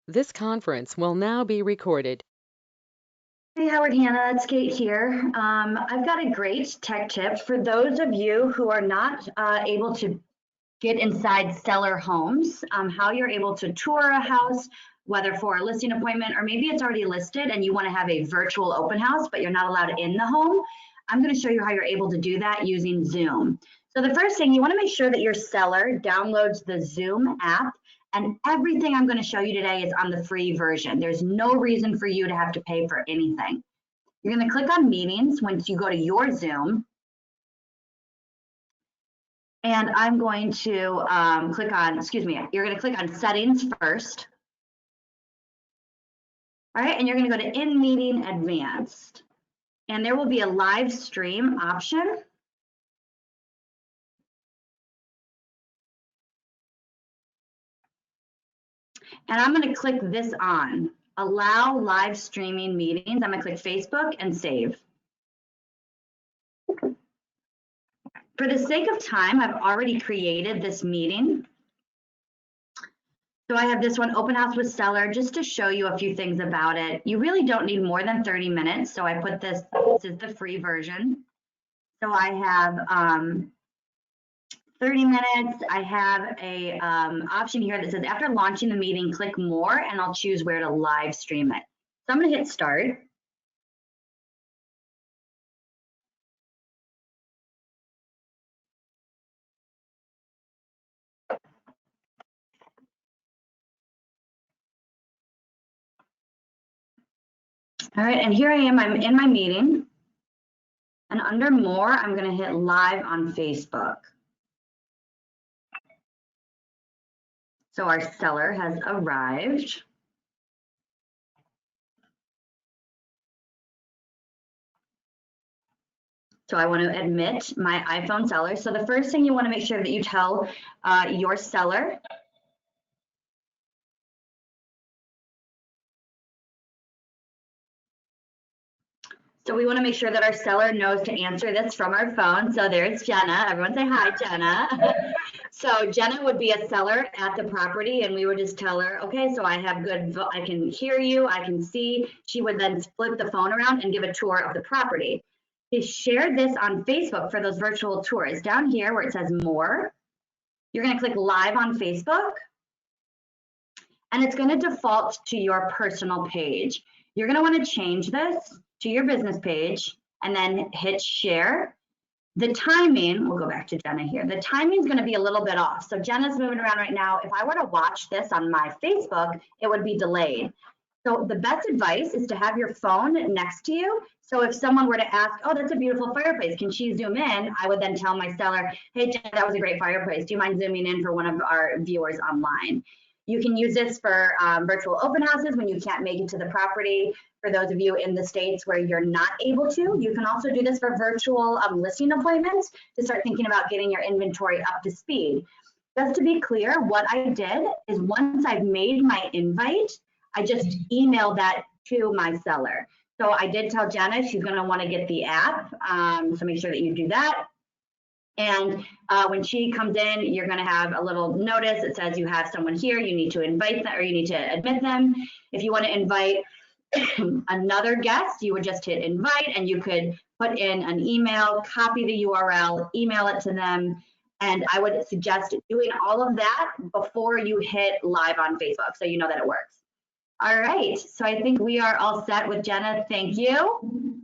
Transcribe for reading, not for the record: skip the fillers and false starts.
This conference will now be recorded. Hey Howard, Hannah, it's Kate here. I've got a great tech tip for those of you who are not able to get inside seller homes, how you're able to tour a house, whether for a listing appointment or maybe it's already listed and you want to have a virtual open house, but you're not allowed in the home. I'm going to show you how you're able to do that using Zoom. So the first thing, you want to make sure that your seller downloads the Zoom app, and everything I'm going to show you today is on the free version. There's no reason for you to have to pay for anything. You're going to click on meetings once you go to your Zoom. And I'm going to click on, you're going to click on settings first. All right, and you're going to go to in meeting advanced. And there will be a live stream option. And I'm going to click this on, allow live streaming meetings. I'm going to click Facebook and save. For the sake of time, I've already created this meeting. So I have this one, open house with seller, just to show you a few things about it. You really don't need more than 30 minutes. So I put this is the free version. So I have 30 minutes. I have a option here that says after launching the meeting, click more, and I'll choose where to live stream it. So I'm gonna hit start. All right, and here I am, I'm in my meeting. And under more, I'm gonna hit live on Facebook. So our seller has arrived. So I want to admit my iPhone seller. So the first thing you want to make sure that you tell your seller. So we want to make sure that our seller knows to answer this from our phone. So there's Jenna. Everyone say hi, Jenna. So Jenna would be a seller at the property, and we would just tell her, okay, so I have good, I can hear you, I can see. She would then flip the phone around and give a tour of the property. To share this on Facebook for those virtual tours, down here where it says more, you're going to click live on Facebook, and it's going to default to your personal page. You're going to want to change this to your business page and then hit share. The timing, we'll go back to Jenna here. The timing is going to be a little bit off. So Jenna's moving around right now. If I were to watch this on my Facebook, it would be delayed. So the best advice is to have your phone next to you. So if someone were to ask, oh, that's a beautiful fireplace, can she zoom in? I would then tell my seller, hey, Jenna, that was a great fireplace. Do you mind zooming in for one of our viewers online? You can use this for virtual open houses when you can't make it to the property. For those of you in the States where you're not able to, you can also do this for virtual listing appointments to start thinking about getting your inventory up to speed. Just to be clear, what I did is once I've made my invite, I just emailed that to my seller. So I did tell Jenna she's going to want to get the app, so make sure that you do that. And when she comes in, you're going to have a little notice that says you have someone here, you need to invite them or you need to admit them. If you want to invite another guest, you would just hit invite, and you could put in an email, copy the URL, email it to them. And I would suggest doing all of that before you hit live on Facebook, so you know that it works. All right, so I think we are all set with Jenna. Thank you.